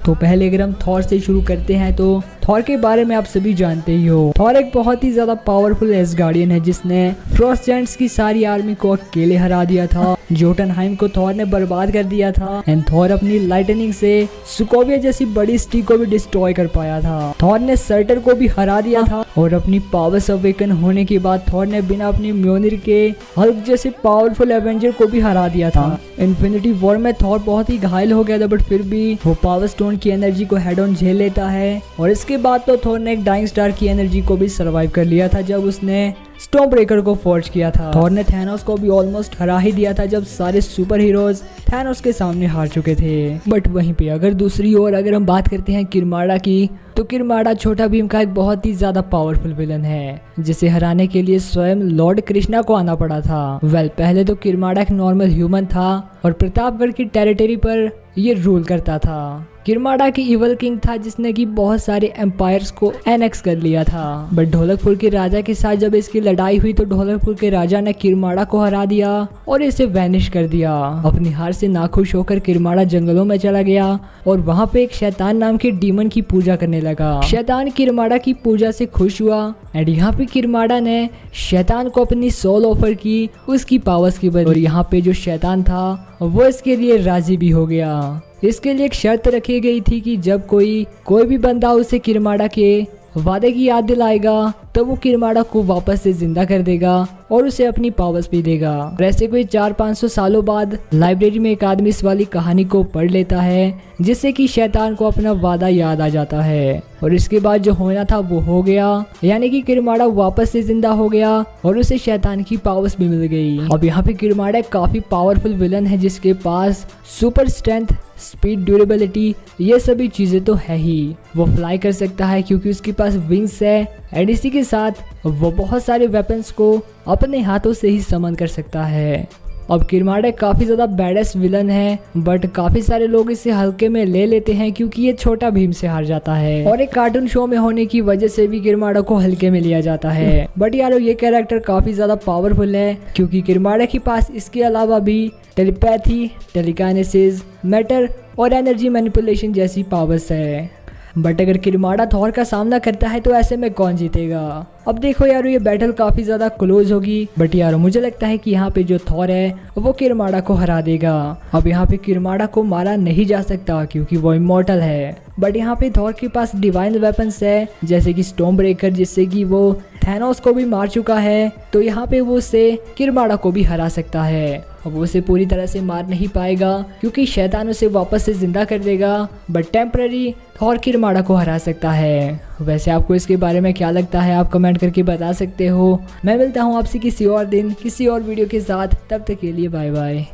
तो पहले अगर हम थॉर से शुरू करते हैं तो थॉर के बारे में आप सभी जानते ही हो। थॉर एक बहुत ही ज्यादा पावरफुल एसगार्डियन है जिसने फ्रॉस्ट जायंट्स की सारी आर्मी को अकेले हरा दिया था। जोटनहाइम को थॉर ने बर्बाद कर दिया था एंड थॉर अपनी लाइटनिंग से सुकोविया जैसी बड़ी सिटी को भी डिस्ट्रॉय कर पाया था। थॉर ने सर्टर को भी हरा दिया था और अपनी पावर्स अवेकन होने के बाद थॉर ने बिना अपनी म्योनिर के हल्क जैसे पावरफुल एवेंजर को भी हरा दिया था। इन्फिनिटी वॉर में थॉर बहुत ही घायल हो गया था बट फिर भी वो पावर स्टोन की एनर्जी को हेड ऑन झेल लेता है और इसके बाद तो थॉर ने एक डाइंग स्टार की एनर्जी को भी सर्वाइव कर लिया था जब उसने स्टॉर्म ब्रेकर को फोर्ज किया था। थॉर ने थैनोस को भी ऑलमोस्ट हरा ही दिया था जब सारे सुपर हीरोज थैनोस के सामने हार चुके थे। बट वहीं पे अगर दूसरी ओर अगर हम बात करते हैं किरमाड़ा की, तो किरमाड़ा छोटा भीम का एक बहुत ही ज्यादा पावरफुल विलन है जिसे हराने के लिए स्वयं लॉर्ड कृष्णा को आना पड़ा था। पहले तो किरमाड़ा एक नॉर्मल ह्यूमन था और प्रतापगढ़ की टेरिटरी पर ये रूल करता था। किरमाड़ा की इवल किंग था जिसने की बहुत सारे एम्पायर्स को एनेक्स कर लिया था। बट ढोलकपुर के राजा के साथ जब इसकी लड़ाई हुई तो ढोलकपुर के राजा ने किरमाड़ा को हरा दिया और इसे वैनिश कर दिया। अपनी हार से नाखुश होकर किरमाड़ा जंगलों में चला गया और वहाँ पे एक शैतान नाम के डीमन की पूजा करने लगा। शैतान किरमाड़ा की पूजा से खुश हुआ एंड यहाँ पे किरमाड़ा ने शैतान को अपनी सोल ऑफर की उसकी पावर्स की वजह। और यहाँ पे जो शैतान था वो इसके लिए राजी भी हो गया। इसके लिए एक शर्त रखी गई थी कि जब कोई भी बंदा उसे किरमाड़ा के वादे की याद दिलाएगा तो वो किरमाड़ा को वापस से जिंदा कर देगा और उसे अपनी पावर्स भी देगा। वैसे कोई 400-500 सालों बाद लाइब्रेरी में एक आदमी इस वाली कहानी को पढ़ लेता है जिससे कि शैतान को अपना वादा याद आ जाता है और इसके बाद जो होना था वो हो गया, यानी कि किरमाड़ा वापस से जिंदा हो गया और उसे शैतान की पावर्स भी मिल गई। अब यहाँ पे किरमाड़ा काफी पावरफुल विलन है जिसके पास सुपर स्ट्रेंथ, स्पीड, ड्यूरेबिलिटी ये सभी चीजें तो है ही। वो फ्लाई कर सकता है क्योंकि उसके पास विंग्स है एंड इसी के साथ वो बहुत सारे वेपन्स को अपने हाथों से ही समन कर सकता है। अब किरमाड़ा काफी ज्यादा बैडेस्ट विलन है बट काफी सारे लोग इसे हल्के में ले लेते हैं क्योंकि ये छोटा भीम से हार जाता है और एक कार्टून शो में होने की वजह से भी किरमाड़ा को हल्के में लिया जाता है। बट यारो ये कैरेक्टर काफी ज्यादा पावरफुल है क्योंकि किरमाड़ा के पास इसके अलावा भी टेलीपैथी, टेलीकाइनेसिस, मैटर और एनर्जी मैनिपुलेशन जैसी पावर्स है। बट अगर किरमाड़ा थॉर का सामना करता है तो ऐसे में कौन जीतेगा? अब देखो यारो ये बैटल काफी ज्यादा क्लोज होगी बट यारो मुझे लगता है कि यहाँ पे जो थॉर है वो किरमाड़ा को हरा देगा। अब यहाँ पे किरमाड़ा को मारा नहीं जा सकता क्योंकि वो इमॉर्टल है। बट यहाँ पे थॉर के पास डिवाइन वेपन्स है जैसे कि स्टॉर्म ब्रेकर जिससे कि वो थैनोस को भी मार चुका है, तो यहाँ पे वो उससे किरमाड़ा को भी हरा सकता है। अब वो उसे पूरी तरह से मार नहीं पाएगा क्योंकि शैतान उसे वापस से जिंदा कर देगा बट टेम्पररी थॉर किरमाड़ा को हरा सकता है। वैसे आपको इसके बारे में क्या लगता है आप कमेंट करके बता सकते हो। मैं मिलता हूँ आपसे किसी और दिन किसी और वीडियो के साथ, तब तक के लिए बाय बाय।